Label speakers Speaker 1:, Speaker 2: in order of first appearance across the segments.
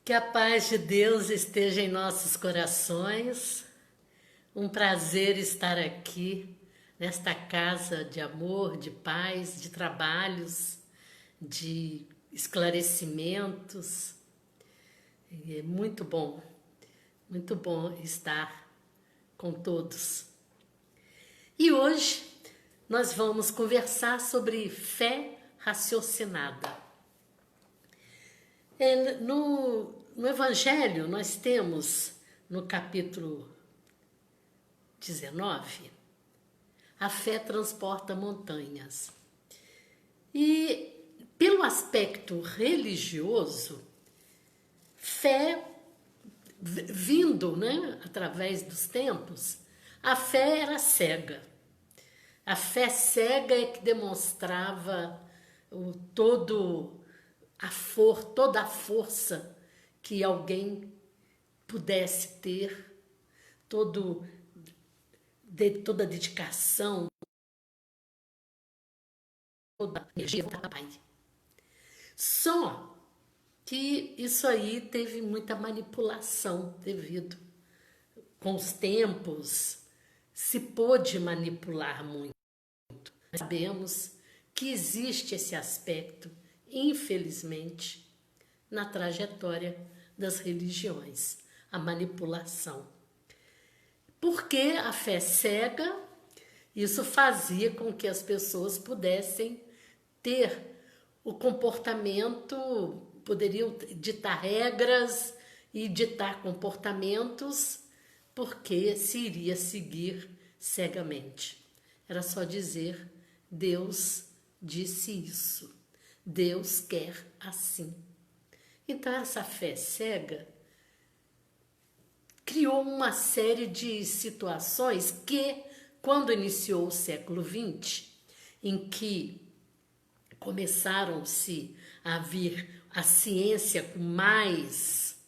Speaker 1: Que a paz de Deus esteja em nossos corações. Um prazer estar aqui nesta casa de amor, de paz, de trabalhos, de esclarecimentos. E é muito bom estar com todos. E hoje nós vamos conversar sobre fé raciocinada. No Evangelho, nós temos, no capítulo 19, a fé transporta montanhas. E, pelo aspecto religioso, fé, vindo, através dos tempos, a fé era cega. A fé cega é que demonstrava toda a força que alguém pudesse ter, toda a dedicação, toda a energia do Pai. Só que isso aí teve muita manipulação devido com os tempos, se pôde manipular muito. Nós sabemos que existe esse aspecto, infelizmente, na trajetória das religiões, a manipulação. Porque a fé cega, isso fazia com que as pessoas pudessem ter o comportamento, poderiam ditar regras e ditar comportamentos, porque se iria seguir cegamente. Era só dizer, Deus disse isso, Deus quer assim. Então essa fé cega criou uma série de situações que, quando iniciou o século XX, em que começaram-se a vir a ciência com mais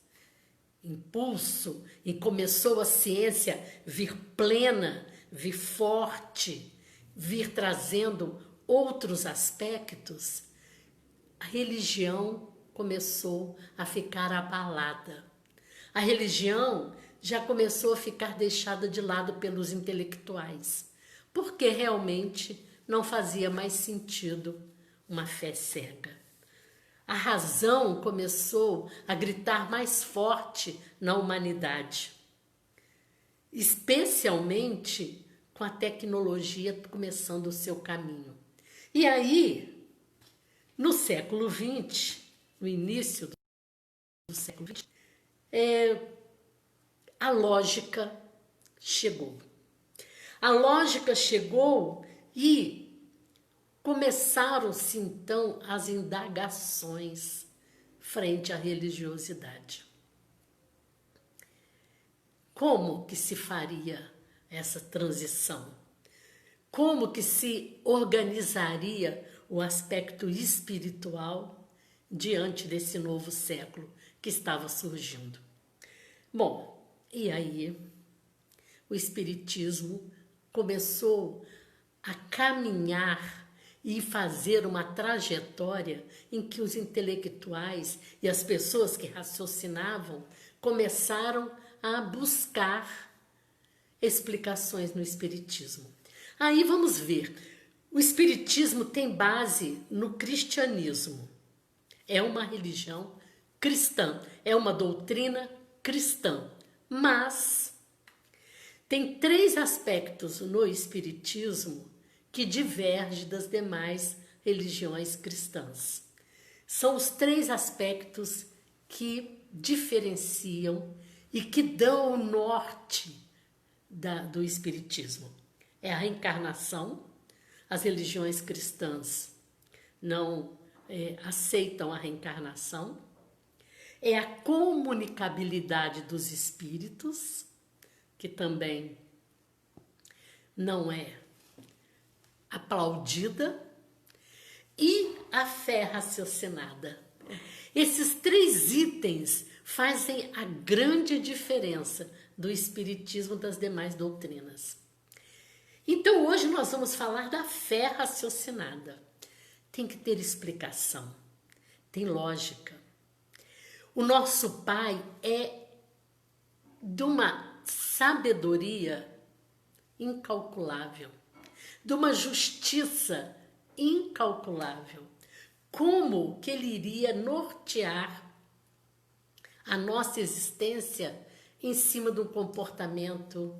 Speaker 1: impulso, e começou a ciência vir plena, vir forte, vir trazendo outros aspectos, a religião começou a ficar abalada. A religião já começou a ficar deixada de lado pelos intelectuais, porque realmente não fazia mais sentido uma fé cega. A razão começou a gritar mais forte na humanidade, especialmente com a tecnologia começando o seu caminho. E aí, no século XX, no início do século XX, a lógica chegou. A lógica chegou e começaram-se então as indagações frente à religiosidade. Como que se faria essa transição? Como que se organizaria o aspecto espiritual diante desse novo século que estava surgindo? Bom, e aí o Espiritismo começou a caminhar e fazer uma trajetória em que os intelectuais e as pessoas que raciocinavam começaram a buscar explicações no Espiritismo. Aí vamos ver, o Espiritismo tem base no cristianismo. É uma religião cristã, é uma doutrina cristã, mas tem 3 aspectos no Espiritismo que divergem das demais religiões cristãs. São os 3 aspectos que diferenciam e que dão o norte do Espiritismo. É a reencarnação. As religiões cristãs não aceitam a reencarnação. É a comunicabilidade dos espíritos, que também não é aplaudida, e a fé raciocinada. Esses 3 itens fazem a grande diferença do Espiritismo das demais doutrinas. Então hoje nós vamos falar da fé raciocinada. Tem que ter explicação, tem lógica. O nosso Pai é de uma sabedoria incalculável, de uma justiça incalculável. Como que Ele iria nortear a nossa existência em cima de um comportamento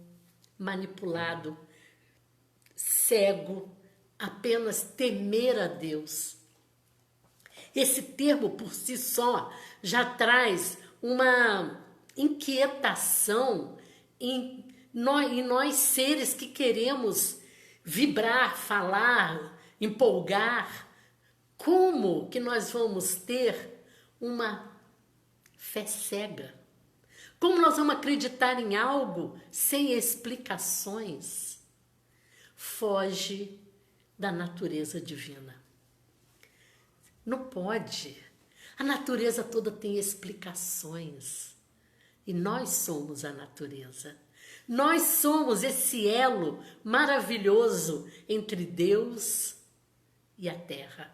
Speaker 1: manipulado, cego, apenas temer a Deus? Esse termo por si só já traz uma inquietação em nós seres que queremos vibrar, falar, empolgar. Como que nós vamos ter uma fé cega? Como nós vamos acreditar em algo sem explicações? Foge da natureza divina. Não pode. A natureza toda tem explicações. E nós somos a natureza. Nós somos esse elo maravilhoso entre Deus e a terra.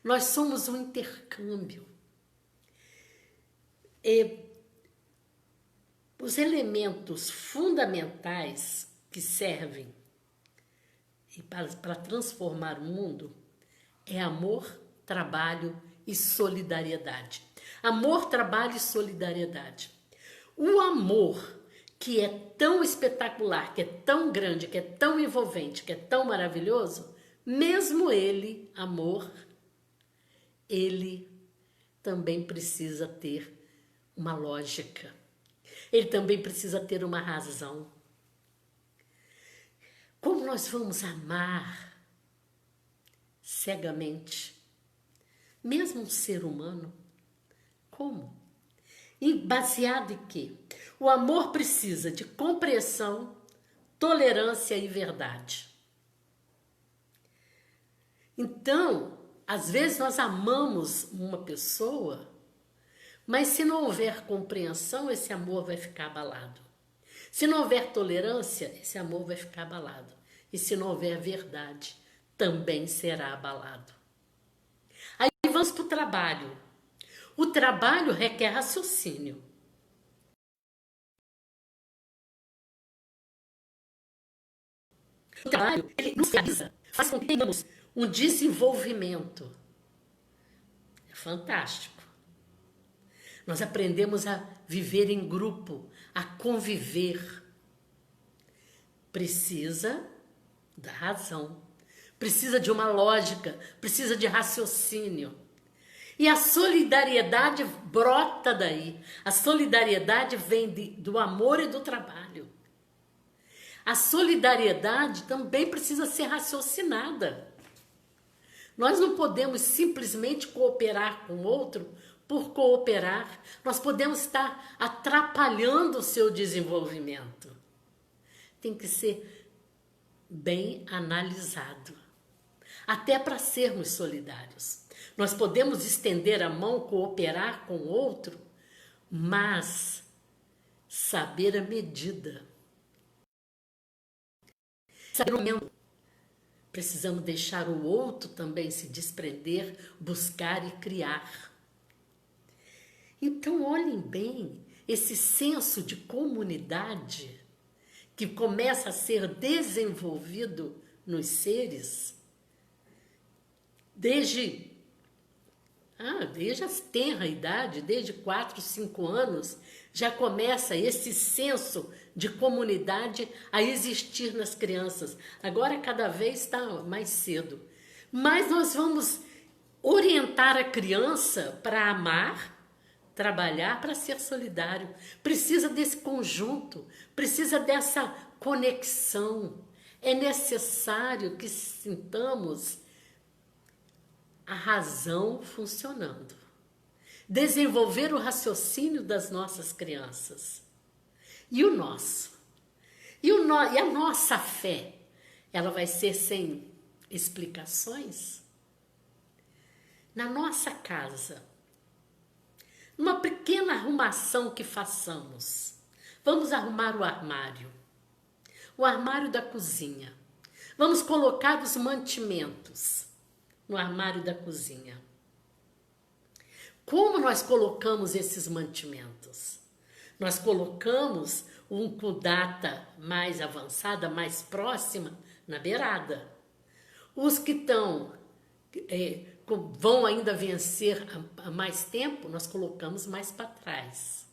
Speaker 1: Nós somos um intercâmbio. E os elementos fundamentais que servem para transformar o mundo é amor, trabalho e solidariedade. Amor, trabalho e solidariedade. O amor, que é tão espetacular, que é tão grande, que é tão envolvente, que é tão maravilhoso, mesmo ele, amor, ele também precisa ter uma lógica. Ele também precisa ter uma razão. Como nós vamos amar cegamente, mesmo um ser humano? Como? E baseado em quê? O amor precisa de compreensão, tolerância e verdade. Então, às vezes nós amamos uma pessoa, mas se não houver compreensão, esse amor vai ficar abalado. Se não houver tolerância, esse amor vai ficar abalado. E se não houver verdade, também será abalado. Aí vamos para o trabalho. O trabalho requer raciocínio. O trabalho, ele nos realiza, faz com que tenhamos um desenvolvimento. É fantástico. Nós aprendemos a viver em grupo, a conviver. Precisa da razão, precisa de uma lógica, precisa de raciocínio. E a solidariedade brota daí. A solidariedade vem do amor e do trabalho. A solidariedade também precisa ser raciocinada. Nós não podemos simplesmente cooperar com o outro por cooperar. Nós podemos estar atrapalhando o seu desenvolvimento. Tem que ser bem analisado. Até para sermos solidários. Nós podemos estender a mão, cooperar com o outro, mas saber a medida. Saber o momento. Precisamos deixar o outro também se desprender, buscar e criar. Então, olhem bem esse senso de comunidade que começa a ser desenvolvido nos seres desde a tenra idade, desde 4, 5 anos, já começa esse senso de comunidade a existir nas crianças. Agora, cada vez está mais cedo. Mas nós vamos orientar a criança para amar, trabalhar, para ser solidário. Precisa desse conjunto, precisa dessa conexão. É necessário que sintamos a razão funcionando. Desenvolver o raciocínio das nossas crianças. E o nosso? E a nossa fé? Ela vai ser sem explicações? Na nossa casa, numa pequena arrumação que façamos, vamos arrumar o armário da cozinha. Vamos colocar os mantimentos no armário da cozinha. Como nós colocamos esses mantimentos? Nós colocamos um com data mais avançada, mais próxima, na beirada. Os que vão ainda vencer há mais tempo, nós colocamos mais para trás.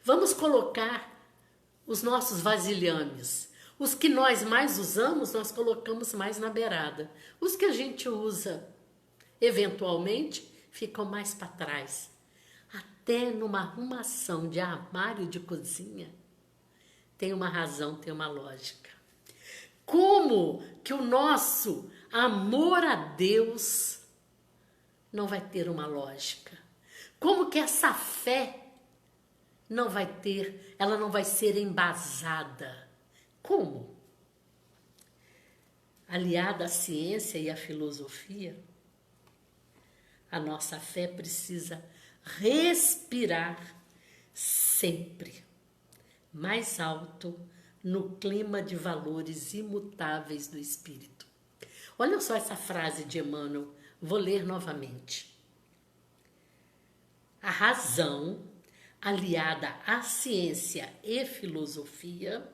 Speaker 1: Vamos colocar os nossos vasilhames. Os que nós mais usamos, nós colocamos mais na beirada. Os que a gente usa, eventualmente, ficam mais para trás. Até numa arrumação de armário de cozinha, tem uma razão, tem uma lógica. Como que o nosso amor a Deus não vai ter uma lógica? Como que essa fé não vai ter, ela não vai ser embasada? Como? Aliada à ciência e à filosofia, a nossa fé precisa respirar sempre mais alto no clima de valores imutáveis do Espírito. Olha só essa frase de Emmanuel, vou ler novamente. A razão, aliada à ciência e filosofia,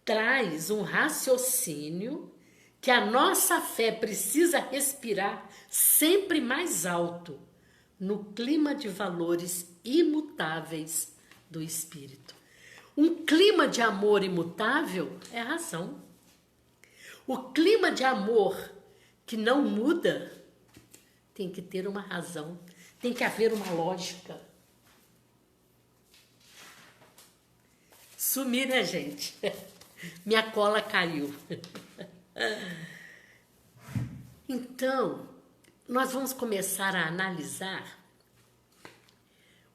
Speaker 1: traz um raciocínio que a nossa fé precisa respirar sempre mais alto no clima de valores imutáveis do Espírito. Um clima de amor imutável é a razão. O clima de amor que não muda tem que ter uma razão, tem que haver uma lógica. Sumi, né, gente? Minha cola caiu. Então, nós vamos começar a analisar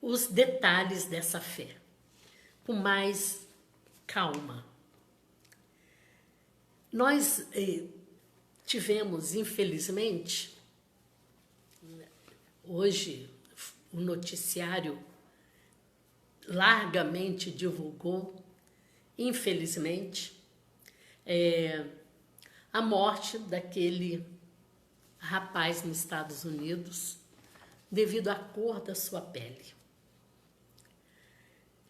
Speaker 1: os detalhes dessa fé com mais calma. Nós tivemos, infelizmente, hoje o noticiário largamente divulgou, infelizmente, a morte daquele rapaz nos Estados Unidos devido à cor da sua pele.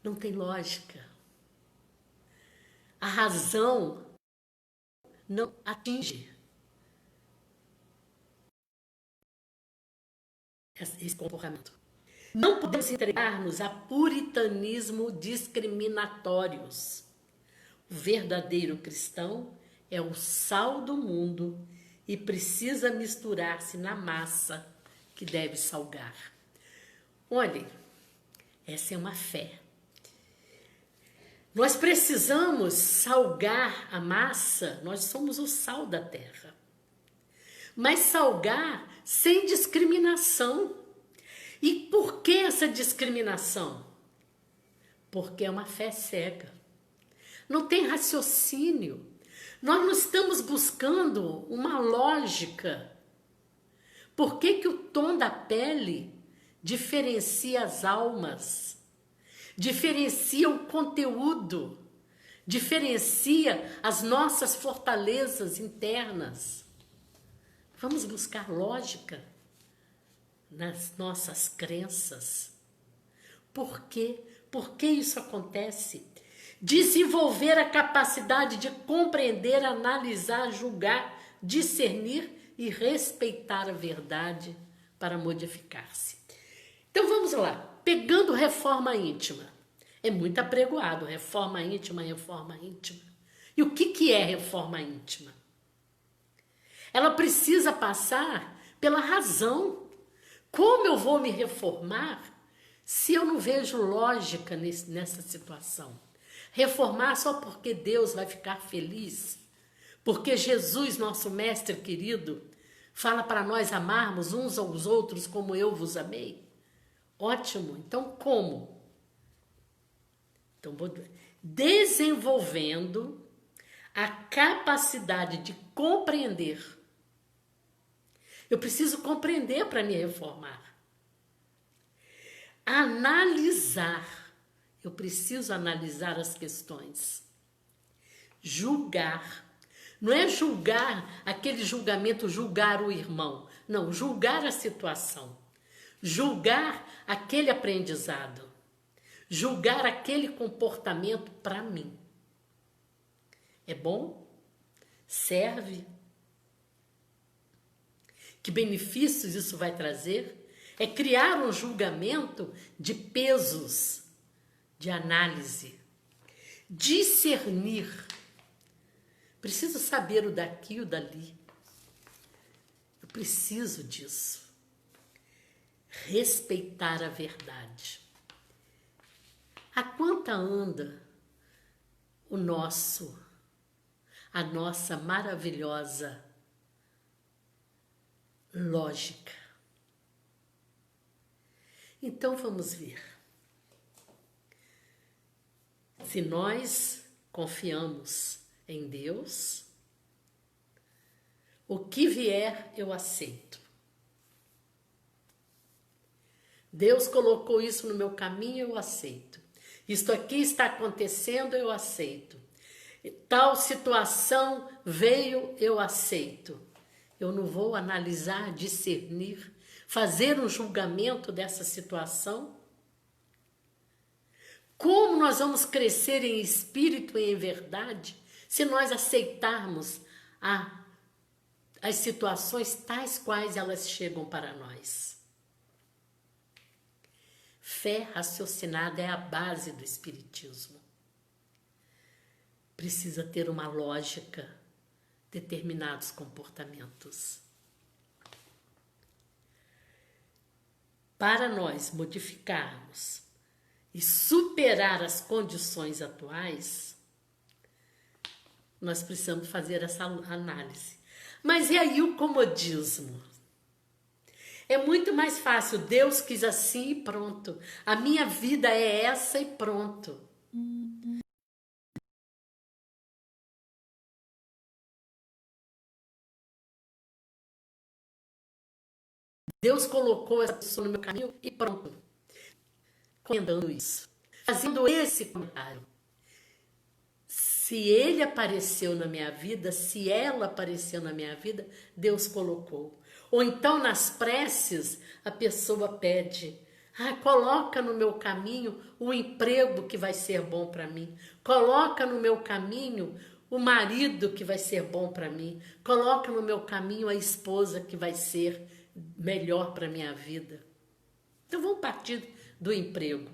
Speaker 1: Não tem lógica. A razão não atinge esse comportamento. Não podemos entregar-nos a puritanismo discriminatórios. O verdadeiro cristão é o sal do mundo e precisa misturar-se na massa que deve salgar. Olhem, essa é uma fé. Nós precisamos salgar a massa, nós somos o sal da terra. Mas salgar sem discriminação. E por que essa discriminação? Porque é uma fé cega. Não tem raciocínio. Nós não estamos buscando uma lógica. Por que que o tom da pele diferencia as almas? Diferencia o conteúdo? Diferencia as nossas fortalezas internas? Vamos buscar lógica nas nossas crenças. Por quê? Por que isso acontece? Desenvolver a capacidade de compreender, analisar, julgar, discernir e respeitar a verdade para modificar-se. Então vamos lá, pegando reforma íntima. É muito apregoado, reforma íntima, reforma íntima. E o que é reforma íntima? Ela precisa passar pela razão. Como eu vou me reformar se eu não vejo lógica nessa situação? Reformar só porque Deus vai ficar feliz? Porque Jesus, nosso mestre querido, fala para nós amarmos uns aos outros como eu vos amei? Ótimo, então como? Então, desenvolvendo a capacidade de compreender. Eu preciso compreender para me reformar. Analisar. Eu preciso analisar as questões. Julgar. Não é julgar aquele julgamento, julgar o irmão. Não, julgar a situação. Julgar aquele aprendizado. Julgar aquele comportamento para mim. É bom? Serve? Que benefícios isso vai trazer? É criar um julgamento de pesos, de análise, discernir. Preciso saber o daqui e o dali. Eu preciso disso. Respeitar a verdade. A quanta anda a nossa maravilhosa lógica? Então vamos ver. Se nós confiamos em Deus, o que vier eu aceito. Deus colocou isso no meu caminho, eu aceito. Isto aqui está acontecendo, eu aceito. Tal situação veio, eu aceito. Eu não vou analisar, discernir, fazer um julgamento dessa situação. Como nós vamos crescer em espírito e em verdade se nós aceitarmos as situações tais quais elas chegam para nós? Fé raciocinada é a base do espiritismo. Precisa ter uma lógica, determinados comportamentos. Para nós modificarmos e superar as condições atuais, nós precisamos fazer essa análise. Mas e aí o comodismo? É muito mais fácil, Deus quis assim e pronto. A minha vida é essa e pronto. Deus colocou essa pessoa no meu caminho e pronto. Comentando isso. Fazendo esse comentário. Se ele apareceu na minha vida, se ela apareceu na minha vida, Deus colocou. Ou então nas preces a pessoa pede, coloca no meu caminho o emprego que vai ser bom para mim. Coloca no meu caminho o marido que vai ser bom para mim. Coloca no meu caminho a esposa que vai ser melhor para minha vida. Então vamos partir do emprego.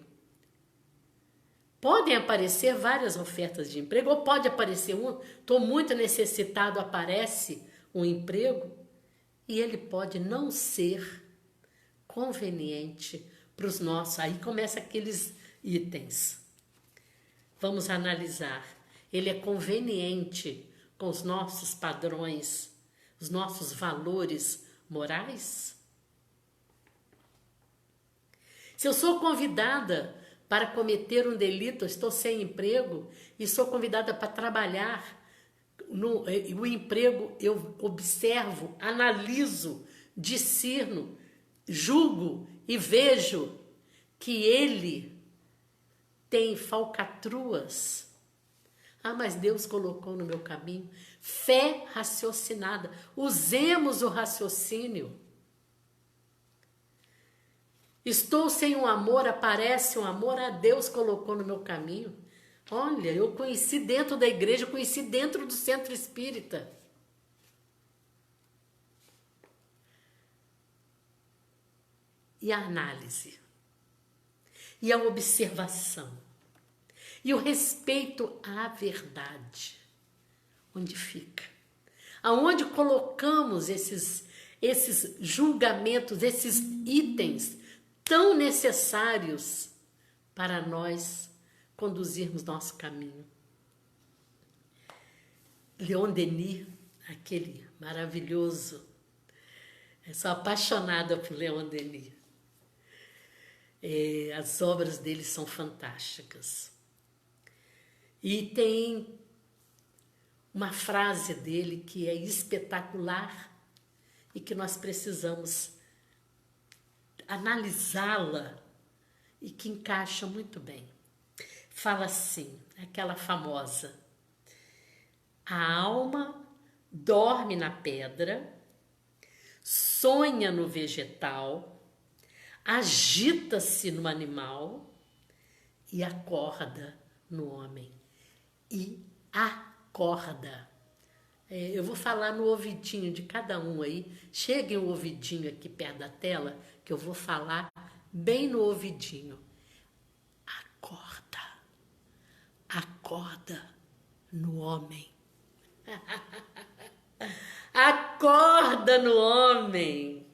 Speaker 1: Podem aparecer várias ofertas de emprego, ou pode aparecer estou muito necessitado, aparece um emprego, e ele pode não ser conveniente para os nossos. Aí começa aqueles itens. Vamos analisar. Ele é conveniente com os nossos padrões, os nossos valores morais? Se eu sou convidada para cometer um delito, eu estou sem emprego e sou convidada para trabalhar, o emprego eu observo, analiso, discerno, julgo e vejo que ele tem falcatruas. Mas Deus colocou no meu caminho. Fé raciocinada. Usemos o raciocínio. Estou sem um amor, aparece um amor, Deus colocou no meu caminho. Olha, eu conheci dentro da igreja, conheci dentro do centro espírita. E a análise. E a observação. E o respeito à verdade. Onde fica? Aonde colocamos esses julgamentos, esses itens tão necessários para nós conduzirmos nosso caminho. Leon Denis, aquele maravilhoso, eu sou apaixonada por Leon Denis. As obras dele são fantásticas. E tem uma frase dele que é espetacular e que nós precisamos analisá-la e que encaixa muito bem. Fala assim, aquela famosa: a alma dorme na pedra, sonha no vegetal, agita-se no animal e acorda no homem. E acorda. Eu vou falar no ouvidinho de cada um aí. Cheguem o ouvidinho aqui perto da tela, que eu vou falar bem no ouvidinho. Acorda. Acorda no homem. Acorda no homem.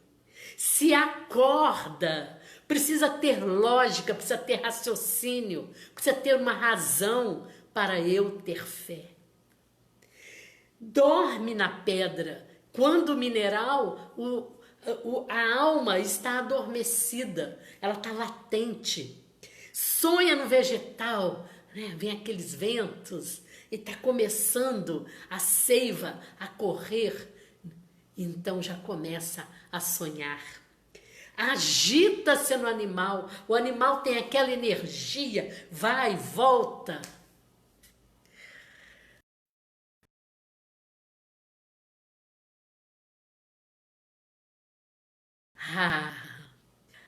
Speaker 1: Se acorda. Precisa ter lógica, precisa ter raciocínio, precisa ter uma razão para eu ter fé. Dorme na pedra. Quando o mineral, a alma está adormecida, ela está latente. Sonha no vegetal, né? Vem aqueles ventos e está começando a seiva a correr. Então já começa a sonhar. Agita-se no animal. O animal tem aquela energia, vai, volta.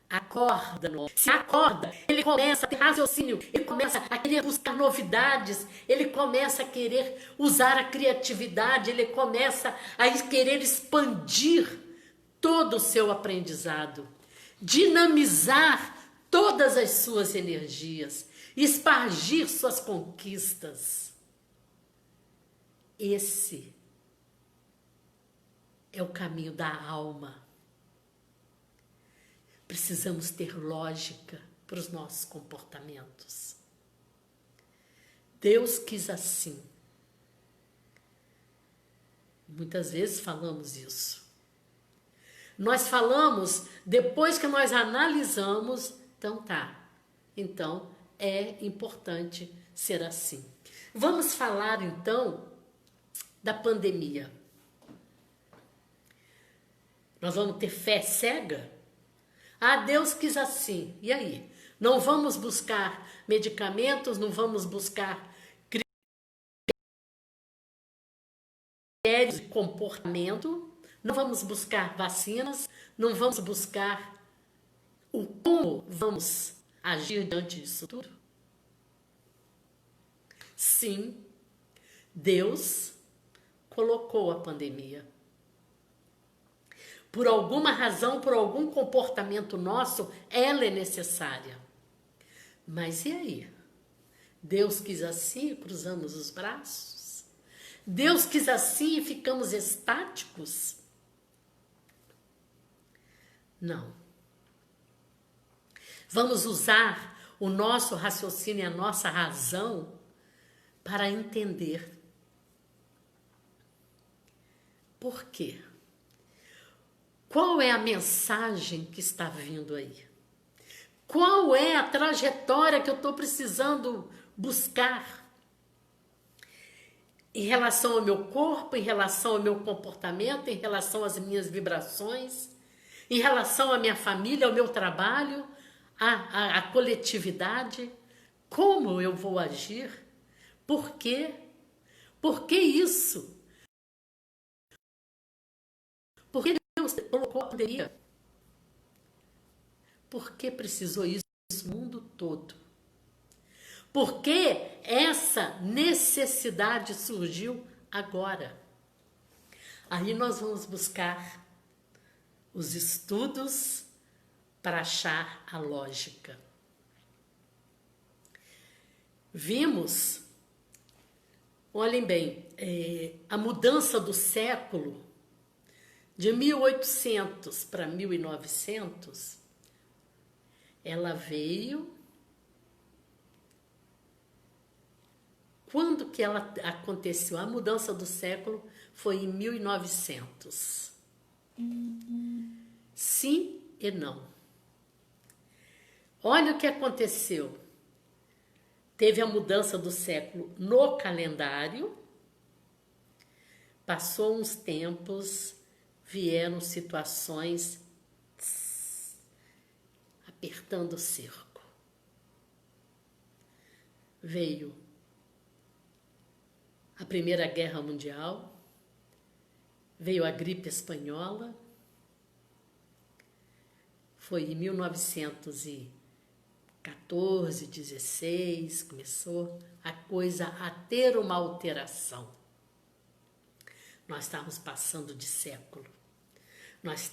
Speaker 1: Acorda, se acorda, ele começa a ter raciocínio, ele começa a querer buscar novidades, ele começa a querer usar a criatividade, ele começa a querer expandir todo o seu aprendizado, dinamizar todas as suas energias, espargir suas conquistas. Esse é o caminho da alma. Precisamos ter lógica para os nossos comportamentos. Deus quis assim. Muitas vezes falamos isso. Nós falamos depois que nós analisamos, então é importante ser assim. Vamos falar então da pandemia. Nós vamos ter fé cega? Deus quis assim. E aí? Não vamos buscar medicamentos, não vamos buscar critérios de comportamento, não vamos buscar vacinas, não vamos buscar como vamos agir diante disso tudo? Sim, Deus colocou a pandemia. Por alguma razão, por algum comportamento nosso, ela é necessária. Mas e aí? Deus quis assim e cruzamos os braços? Deus quis assim e ficamos estáticos? Não. Vamos usar o nosso raciocínio e a nossa razão para entender. Por quê? Qual é a mensagem que está vindo aí? Qual é a trajetória que eu estou precisando buscar? Em relação ao meu corpo, em relação ao meu comportamento, em relação às minhas vibrações, em relação à minha família, ao meu trabalho, à coletividade. Como eu vou agir? Por quê? Por que isso? Por que Deus colocou a pandemia? Por que precisou isso no mundo todo? Por que essa necessidade surgiu agora? Aí nós vamos buscar os estudos para achar a lógica. Vimos, olhem bem, a mudança do século de 1800 para 1900, ela veio. Quando que ela aconteceu? A mudança do século foi em 1900. Sim e não. Olha o que aconteceu. Teve a mudança do século no calendário. Passou uns tempos, vieram situações apertando o cerco. Veio a Primeira Guerra Mundial, Veio a gripe espanhola, foi em 1914, 16, começou a coisa a ter uma alteração. Nós estávamos passando de século.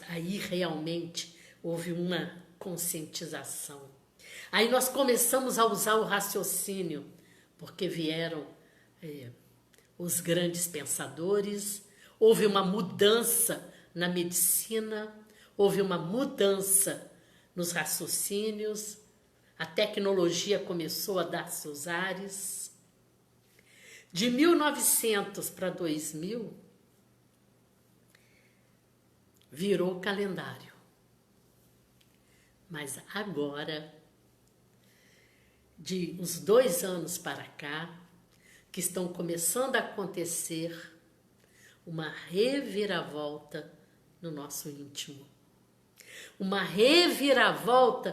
Speaker 1: Aí realmente houve uma conscientização. Aí nós começamos a usar o raciocínio, porque vieram os grandes pensadores, houve uma mudança na medicina, houve uma mudança nos raciocínios, a tecnologia começou a dar seus ares. De 1900 para 2000, virou o calendário. Mas agora, de uns 2 anos para cá, que estão começando a acontecer uma reviravolta no nosso íntimo. Uma reviravolta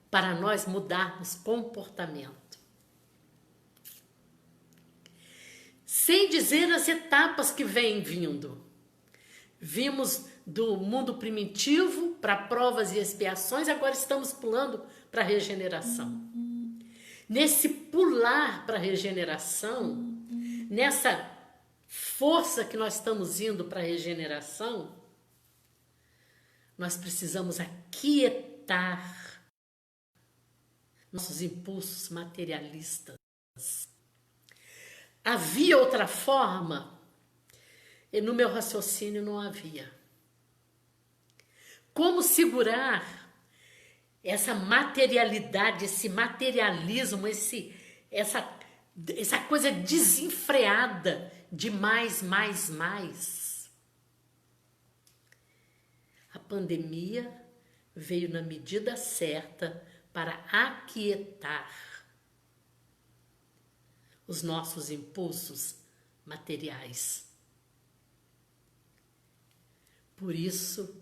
Speaker 1: para nós mudarmos comportamento. Sem dizer as etapas que vêm vindo. Vimos do mundo primitivo para provas e expiações, agora estamos pulando para a regeneração. Nesse pular para a regeneração, nessa força que nós estamos indo para a regeneração, nós precisamos aquietar nossos impulsos materialistas. Havia outra forma? E no meu raciocínio não havia. Como segurar essa materialidade, esse materialismo, essa coisa desenfreada de mais. A pandemia veio na medida certa para aquietar os nossos impulsos materiais. Por isso,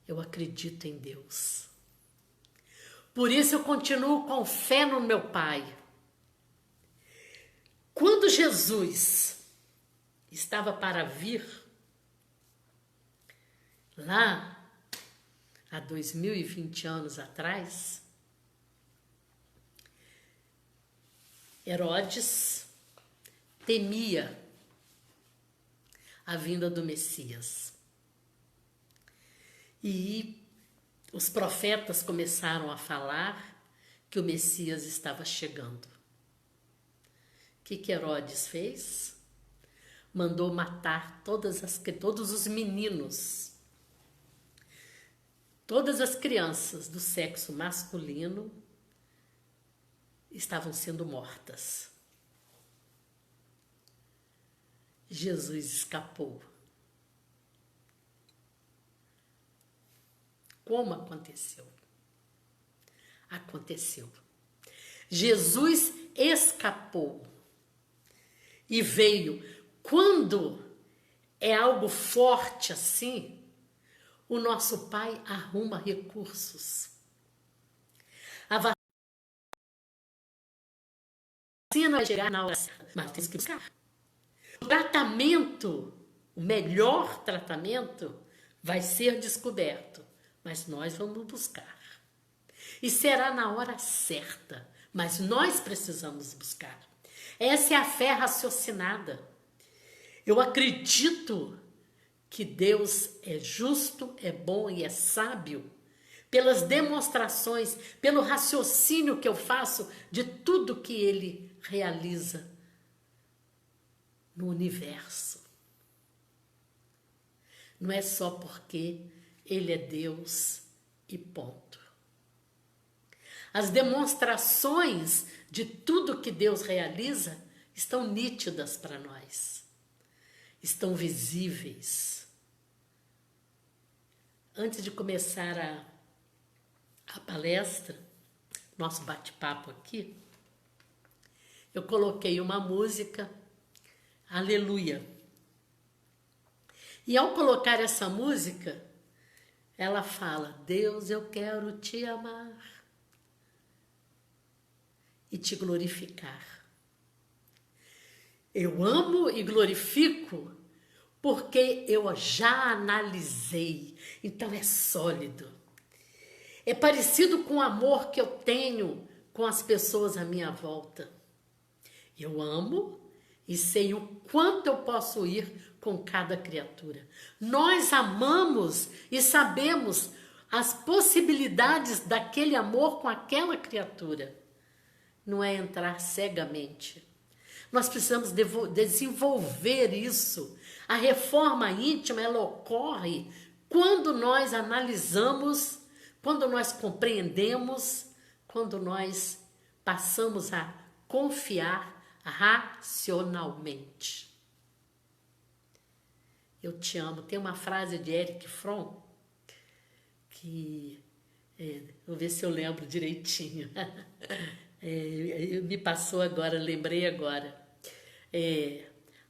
Speaker 1: eu acredito em Deus. Por isso eu continuo com fé no meu Pai. Quando Jesus estava para vir, lá há 2020 anos atrás, Herodes temia a vinda do Messias. E os profetas começaram a falar que o Messias estava chegando. O que Herodes fez? Mandou matar todos os meninos, todas as crianças do sexo masculino estavam sendo mortas. Jesus escapou. Como aconteceu? Aconteceu. Jesus escapou e veio. Quando é algo forte assim, o nosso Pai arruma recursos. A vacina vai chegar na hora certa, mas tem que buscar. O tratamento, o melhor tratamento, vai ser descoberto. Mas nós vamos buscar. E será na hora certa, mas nós precisamos buscar. Essa é a fé raciocinada. Eu acredito que Deus é justo, é bom e é sábio pelas demonstrações, pelo raciocínio que eu faço de tudo que Ele realiza no universo. Não é só porque Ele é Deus e ponto. As demonstrações de tudo que Deus realiza estão nítidas para nós. Estão visíveis. Antes de começar a palestra, nosso bate-papo aqui, eu coloquei uma música, Aleluia. E ao colocar essa música, ela fala: Deus, eu quero te amar e te glorificar. Eu amo e glorifico porque eu já analisei. Então é sólido. É parecido com o amor que eu tenho com as pessoas à minha volta. Eu amo e sei o quanto eu posso ir com cada criatura. Nós amamos e sabemos as possibilidades daquele amor com aquela criatura. Não é entrar cegamente. Nós precisamos desenvolver isso. A reforma íntima, ela ocorre quando nós analisamos, quando nós compreendemos, quando nós passamos a confiar racionalmente. Eu te amo. Tem uma frase de Erich Fromm que, vou ver se eu lembro direitinho. Me passou agora, lembrei agora.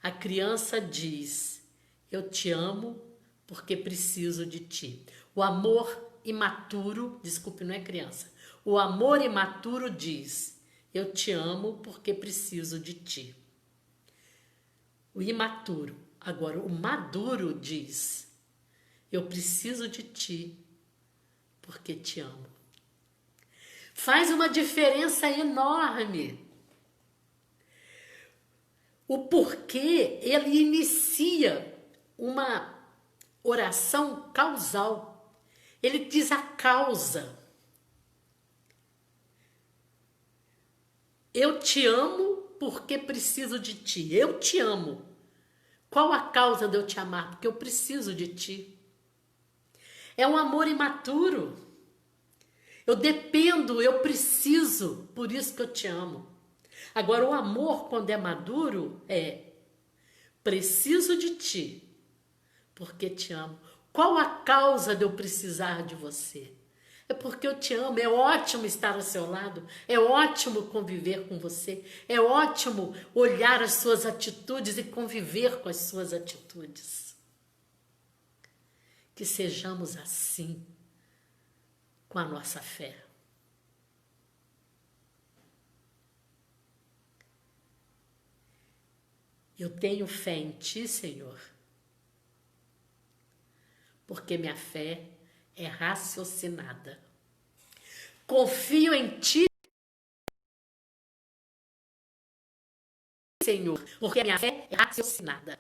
Speaker 1: A criança diz: eu te amo porque preciso de ti. O amor imaturo, desculpe, não é criança. O amor imaturo diz: eu te amo porque preciso de ti. O imaturo. Agora, o maduro diz: eu preciso de ti porque te amo. Faz uma diferença enorme. O porquê, ele inicia uma oração causal. Ele diz a causa. Eu te amo porque preciso de ti. Eu te amo. Qual a causa de eu te amar? Porque eu preciso de ti. É um amor imaturo. Eu dependo, eu preciso, por isso que eu te amo. Agora, o amor, quando é maduro, preciso de ti, porque te amo. Qual a causa de eu precisar de você? É porque eu te amo. É ótimo estar ao seu lado, é ótimo conviver com você, é ótimo olhar as suas atitudes e conviver com as suas atitudes. Que sejamos assim com a nossa fé. Eu tenho fé em ti, Senhor, porque minha fé é raciocinada. Confio em ti, Senhor, porque a minha fé é raciocinada.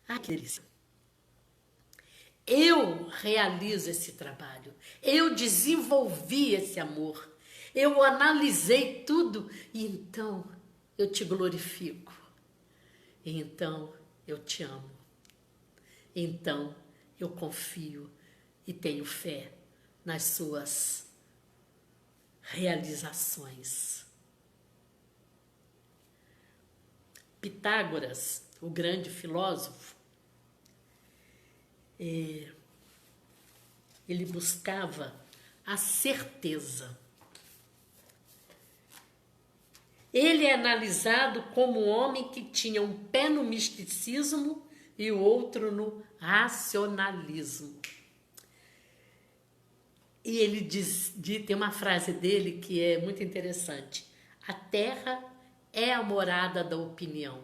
Speaker 1: Ah, que delícia. Eu realizo esse trabalho. Eu desenvolvi esse amor. Eu analisei tudo e então eu te glorifico. E então eu te amo. Então eu confio e tenho fé nas suas realizações. Pitágoras, o grande filósofo, ele buscava a certeza. Ele é analisado como um homem que tinha um pé no misticismo e o outro no racionalismo. E ele tem uma frase dele que é muito interessante. A terra é a morada da opinião.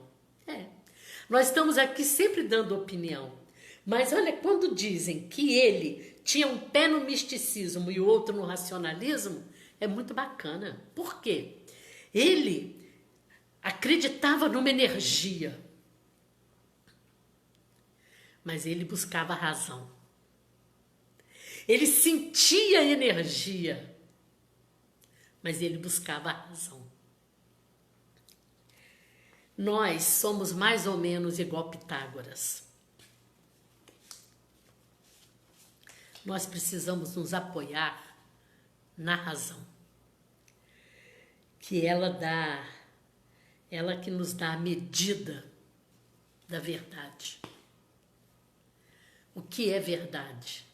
Speaker 1: Nós estamos aqui sempre dando opinião. Mas olha, quando dizem que ele tinha um pé no misticismo e o outro no racionalismo, é muito bacana. Por quê? Ele acreditava numa energia, mas ele buscava a razão. Ele sentia energia, mas ele buscava a razão. Nós somos mais ou menos igual Pitágoras. Nós precisamos nos apoiar na razão, que ela que nos dá a medida da verdade. O que é verdade?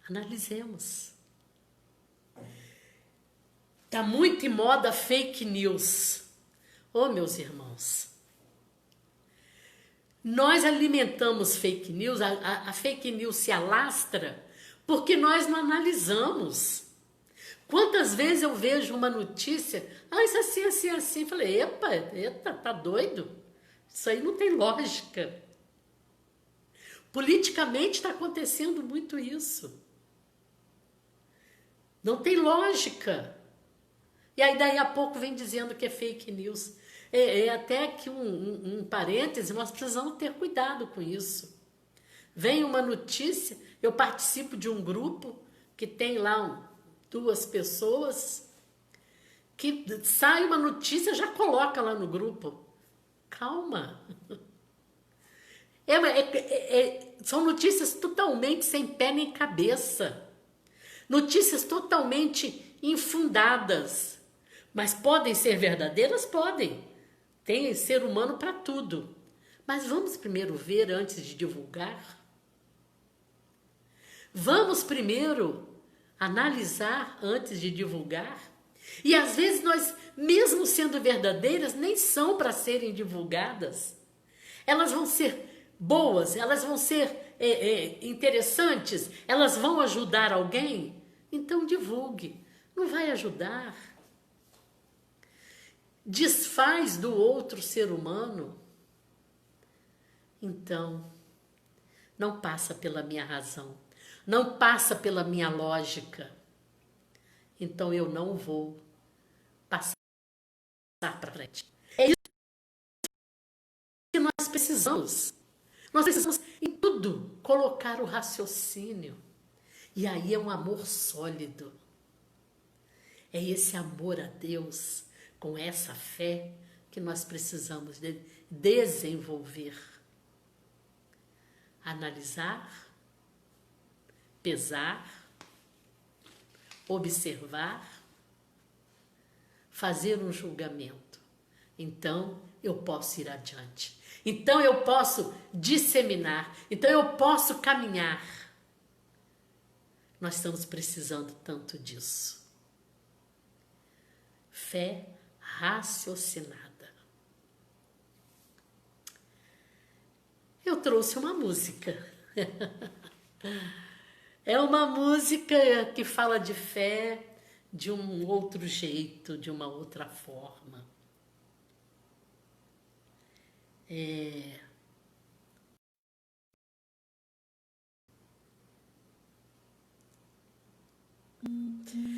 Speaker 1: Analisemos. Está muito em moda fake news. Oh, meus irmãos, nós alimentamos fake news, a fake news se alastra porque nós não analisamos. Quantas vezes eu vejo uma notícia, isso assim, assim, assim, falei, eita, tá doido? Isso aí não tem lógica. Politicamente está acontecendo muito isso. Não tem lógica. E aí daí a pouco vem dizendo que é fake news. Até que um parêntese, nós precisamos ter cuidado com isso. Vem uma notícia, eu participo de um grupo que tem lá 2 pessoas, que sai uma notícia, já coloca lá no grupo. Calma. São notícias totalmente sem pé nem cabeça. Notícias totalmente infundadas. Mas podem ser verdadeiras? Podem. Tem ser humano para tudo. Mas vamos primeiro ver antes de divulgar? Vamos primeiro analisar antes de divulgar? E às vezes nós, mesmo sendo verdadeiras, nem são para serem divulgadas. Elas vão ser boas, elas vão ser interessantes, elas vão ajudar alguém? Então divulgue. Não vai ajudar. Desfaz do outro ser humano. Então, não passa pela minha razão, não passa pela minha lógica. Então eu não vou passar para frente. É isso que nós precisamos. Nós precisamos em tudo colocar o raciocínio. E aí é um amor sólido. É esse amor a Deus, com essa fé, que nós precisamos desenvolver. Analisar, pesar, observar, fazer um julgamento. Então eu posso ir adiante. Então eu posso disseminar. Então eu posso caminhar. Nós estamos precisando tanto disso. Fé raciocinada. Eu trouxe uma música. É uma música que fala de fé de um outro jeito, de uma outra forma.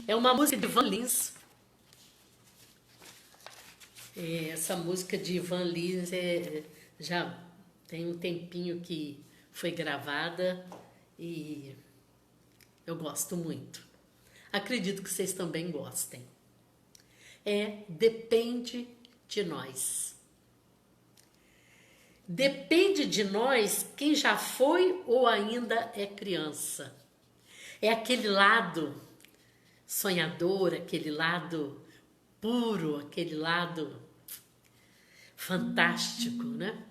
Speaker 1: É uma música de Ivan Lins. Essa música de Ivan Lins já tem um tempinho que foi gravada e eu gosto muito. Acredito que vocês também gostem. Depende de nós. Depende de nós quem já foi ou ainda é criança. É aquele lado sonhador, aquele lado puro, aquele lado fantástico, né?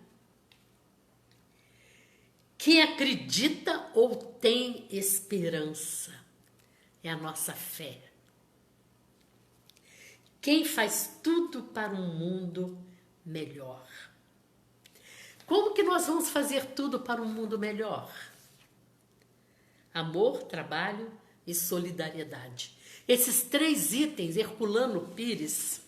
Speaker 1: Quem acredita ou tem esperança é a nossa fé. Quem faz tudo para um mundo melhor. Como que nós vamos fazer tudo para um mundo melhor? Amor, trabalho e solidariedade. Esses 3 itens, Herculano Pires,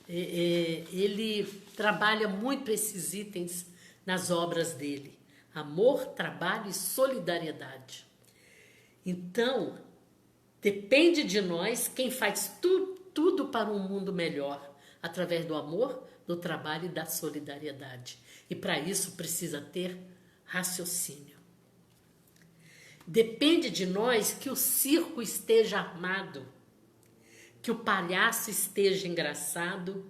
Speaker 1: ele trabalha muito esses itens nas obras dele. Amor, trabalho e solidariedade. Então, depende de nós quem faz tudo para um mundo melhor, através do amor, do trabalho e da solidariedade. E para isso precisa ter raciocínio. Depende de nós que o circo esteja armado, que o palhaço esteja engraçado,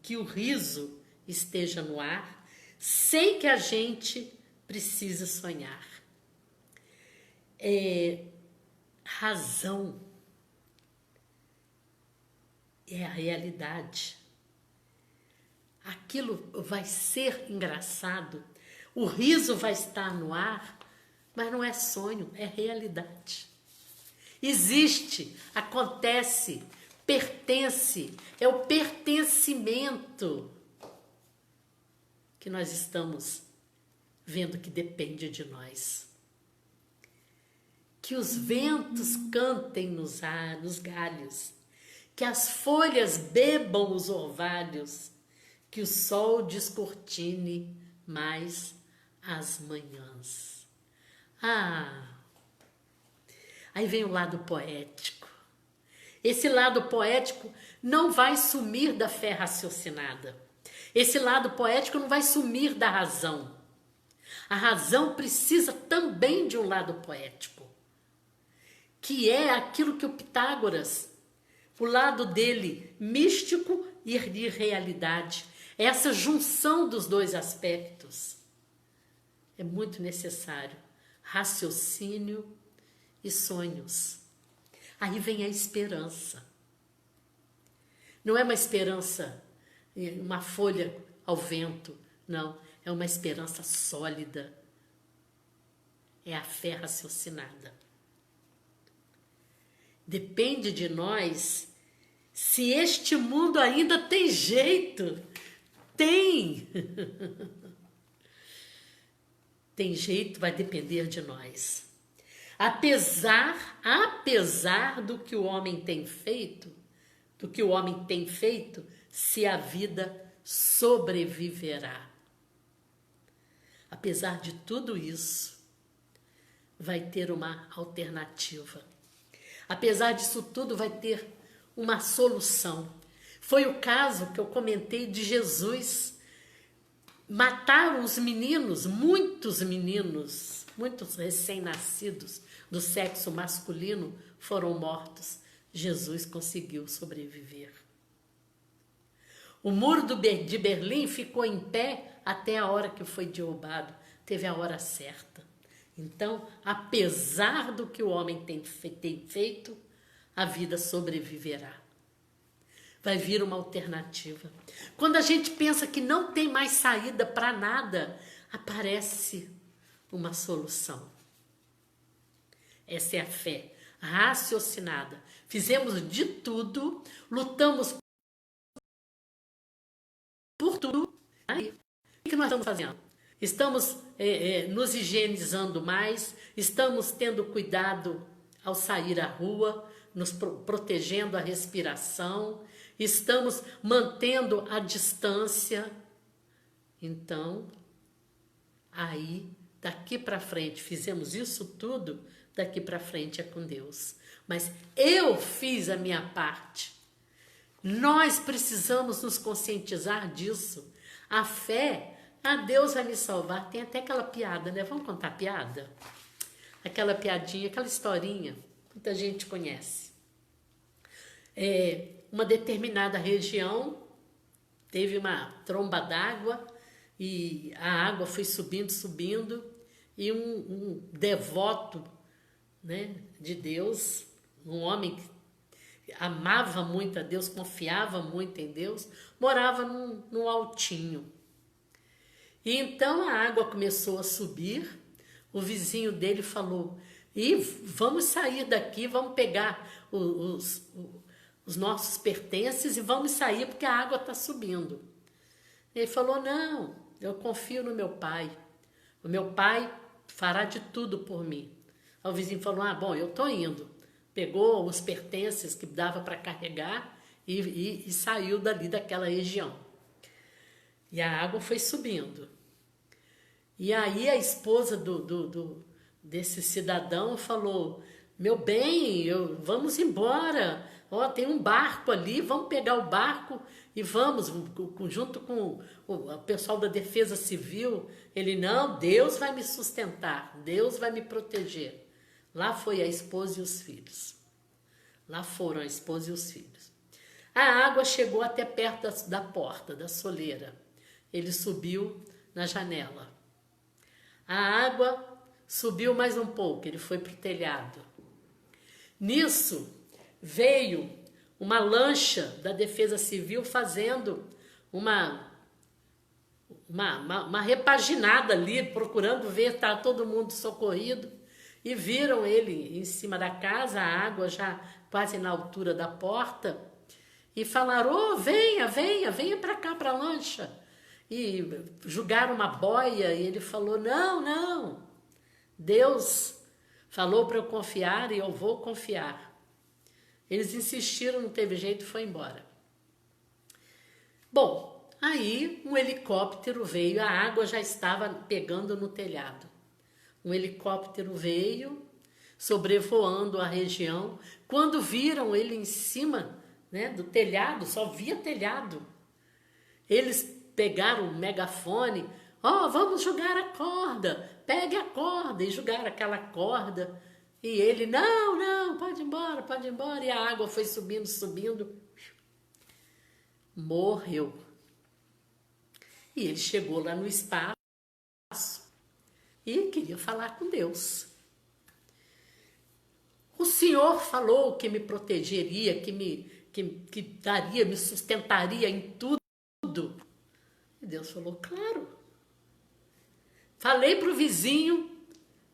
Speaker 1: que o riso esteja no ar, sem que a gente precise sonhar. Razão é a realidade. Aquilo vai ser engraçado, o riso vai estar no ar, mas não é sonho, é realidade. Existe, acontece, pertence, é o pertencimento que nós estamos vendo que depende de nós. Que os ventos cantem nos galhos, que as folhas bebam os orvalhos, que o sol descortine mais as manhãs. Ah, aí vem o lado poético. Esse lado poético não vai sumir da fé raciocinada. Esse lado poético não vai sumir da razão. A razão precisa também de um lado poético, que é aquilo que o Pitágoras, o lado dele místico e de realidade, essa junção dos dois aspectos é muito necessário. Raciocínio e sonhos. Aí vem a esperança. Não é uma esperança, uma folha ao vento, não. É uma esperança sólida. É a fé raciocinada. Depende de nós se este mundo ainda tem jeito. Tem! Tem jeito, vai depender de nós. Apesar do que o homem tem feito, se a vida sobreviverá. Apesar de tudo isso, vai ter uma alternativa. Apesar disso tudo, vai ter uma solução. Foi o caso que eu comentei de Jesus. Mataram os meninos, muitos recém-nascidos do sexo masculino foram mortos. Jesus conseguiu sobreviver. O muro de Berlim ficou em pé até a hora que foi derrubado. Teve a hora certa. Então, apesar do que o homem tem feito, a vida sobreviverá. Vai vir uma alternativa. Quando a gente pensa que não tem mais saída para nada, aparece uma solução. Essa é a fé raciocinada. Fizemos de tudo, lutamos por tudo. Aí, o que nós estamos fazendo? Estamos nos higienizando mais, estamos tendo cuidado ao sair à rua, nos protegendo a respiração, estamos mantendo a distância. Então, aí, daqui para frente, fizemos isso tudo, daqui para frente é com Deus. Mas eu fiz a minha parte. Nós precisamos nos conscientizar disso. A fé, Deus vai me salvar. Tem até aquela piada, né? Vamos contar a piada? Aquela piadinha, aquela historinha, muita gente conhece. Uma determinada região teve uma tromba d'água e a água foi subindo e um devoto, né, de Deus, um homem que amava muito a Deus, confiava muito em Deus, morava num altinho. E então a água começou a subir, o vizinho dele falou, vamos sair daqui, vamos pegar os nossos pertences e vamos sair porque a água está subindo. Ele falou, não, eu confio no meu pai. O meu pai fará de tudo por mim. Aí o vizinho falou, bom, eu estou indo. Pegou os pertences que dava para carregar e saiu dali daquela região. E a água foi subindo. E aí a esposa desse cidadão falou, meu bem, vamos embora. Tem um barco ali, vamos pegar o barco e vamos, junto com o pessoal da Defesa Civil. Ele, não, Deus vai me sustentar, Deus vai me proteger. Lá foi a esposa e os filhos. Lá foram a esposa e os filhos. A água chegou até perto da porta, da soleira. Ele subiu na janela. A água subiu mais um pouco, ele foi para o telhado. Nisso, veio uma lancha da Defesa Civil fazendo uma repaginada ali, procurando ver se está todo mundo socorrido. E viram ele em cima da casa, a água já quase na altura da porta, e falaram, venha para cá, para a lancha. E jogaram uma boia, e ele falou, não, Deus falou para eu confiar e eu vou confiar. Eles insistiram, não teve jeito, foi embora. Bom, aí um helicóptero veio, a água já estava pegando no telhado. Um helicóptero veio, sobrevoando a região. Quando viram ele em cima, né, do telhado, só via telhado. Eles pegaram o megafone, vamos jogar a corda, pegue a corda, e jogaram aquela corda. E ele, não, pode ir embora. E a água foi subindo, morreu. E ele chegou lá no espaço e queria falar com Deus. O Senhor falou que me protegeria, que daria, me sustentaria em tudo. E Deus falou, claro. Falei para o vizinho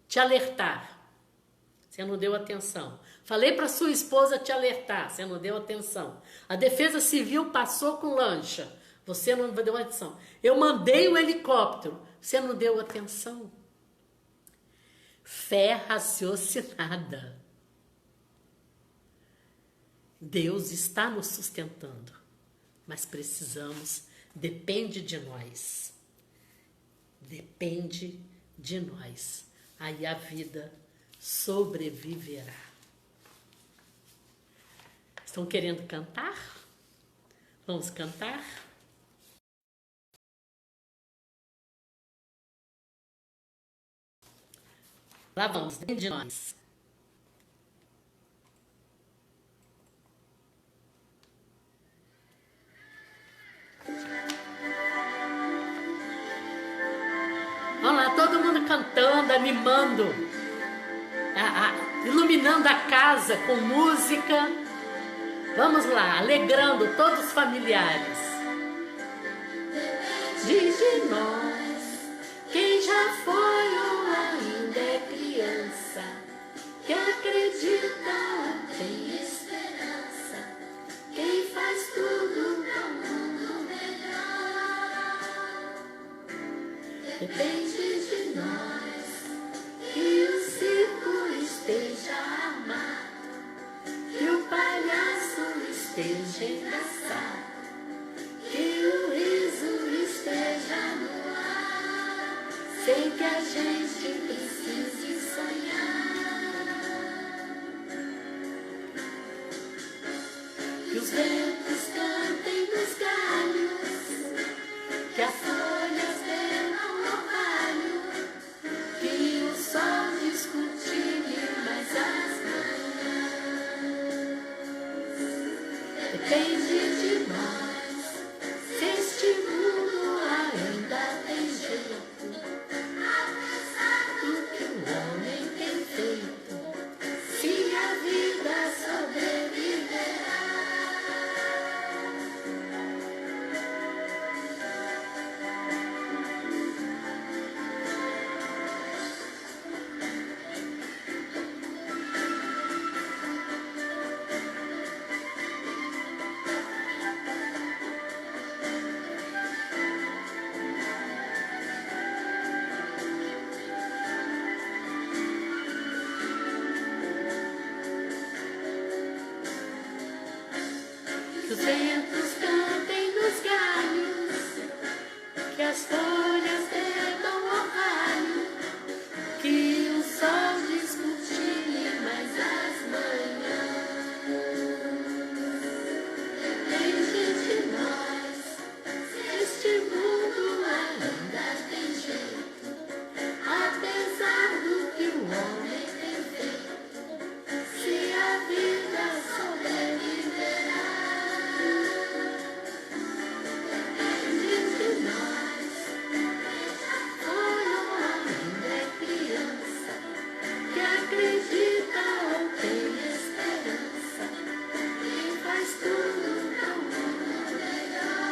Speaker 1: te alertar. Você não deu atenção. Falei para sua esposa te alertar. Você não deu atenção. A Defesa Civil passou com lancha. Você não deu atenção. Eu mandei o helicóptero. Você não deu atenção. Fé raciocinada. Deus está nos sustentando, mas depende de nós. Depende de nós. Aí a vida sobreviverá. Estão querendo cantar? Vamos cantar? Lá vamos, depende de nós. Vamos lá, todo mundo cantando, animando, iluminando a casa com música. Vamos lá, alegrando todos os familiares. Diz de nós, quem já foi ou ainda é criança, que acredita, tem esperança, quem faz tudo para um mundo melhor. Depende de nós, que o circo esteja armado, que o palhaço esteja engraçado, que o riso esteja no ar, sem que a gente precise sonhar. Que os ventos cantem nos galhos, que as folhas bebam orvalho, que o sol descortine mais as manhãs. Depende de nós, se este mundo ainda tem jeito, apesar do que o homem tem feito, se a vida sobreviverá. Que os ventos cantem nos galhos, que as folhas bebam orvalho, que o sol descortine mais as manhãs. Depende de nós, se este mundo ainda tem jeito, apesar do que o homem tem feito, se a vida sobreviverá. Acredita ou tem esperança, quem faz tudo para um mundo melhor.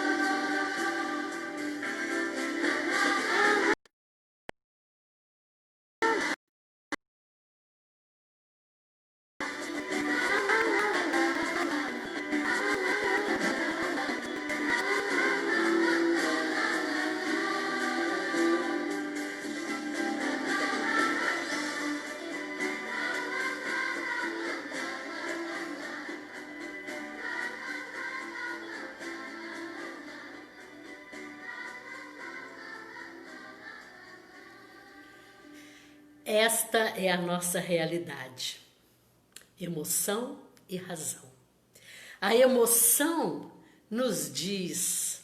Speaker 1: Esta é a nossa realidade. Emoção e razão. A emoção nos diz,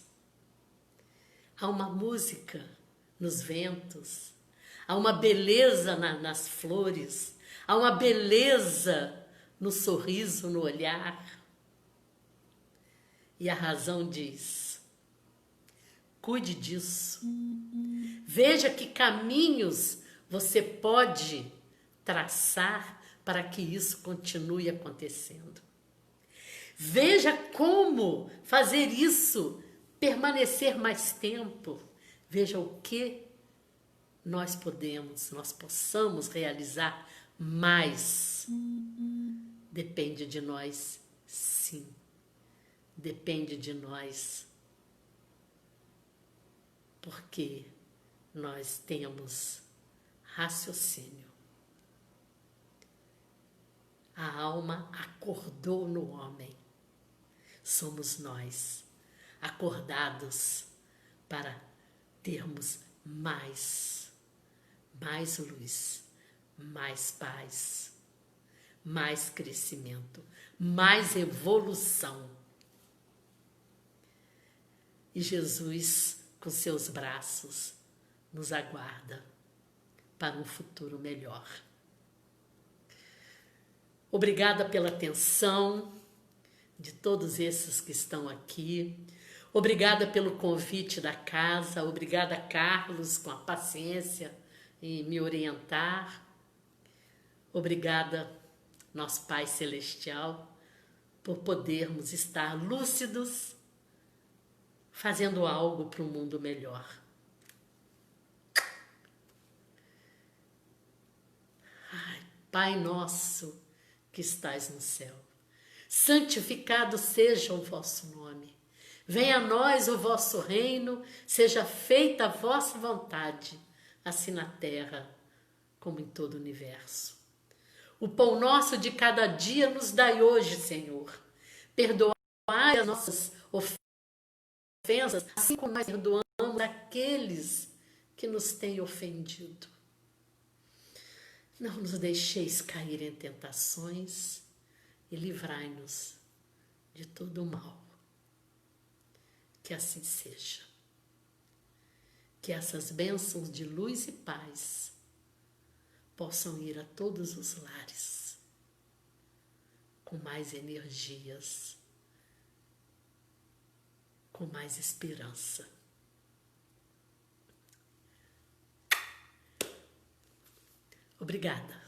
Speaker 1: há uma música nos ventos, há uma beleza nas flores, há uma beleza no sorriso, no olhar. E a razão diz, cuide disso. Veja que caminhos você pode traçar para que isso continue acontecendo. Veja como fazer isso permanecer mais tempo. Veja o que nós possamos realizar mais. Depende de nós, sim. Depende de nós. Porque nós temos raciocínio. A alma acordou no homem. Somos nós, acordados para termos mais luz, mais paz, mais crescimento, mais evolução. E Jesus, com seus braços, nos aguarda para um futuro melhor. Obrigada pela atenção de todos esses que estão aqui. Obrigada pelo convite da casa. Obrigada, Carlos, com a paciência em me orientar. Obrigada, nosso Pai Celestial, por podermos estar lúcidos, fazendo algo para um mundo melhor. Ai, Pai nosso que estais no céu, santificado seja o vosso nome. Venha a nós o vosso reino, seja feita a vossa vontade, assim na terra como em todo o universo. O pão nosso de cada dia nos dai hoje, Senhor. Perdoai as nossas ofensas, assim como nós perdoamos aqueles que nos têm ofendido. Não nos deixeis cair em tentações e livrai-nos de todo o mal. Que assim seja. Que essas bênçãos de luz e paz possam ir a todos os lares com mais energias, com mais esperança. Obrigada.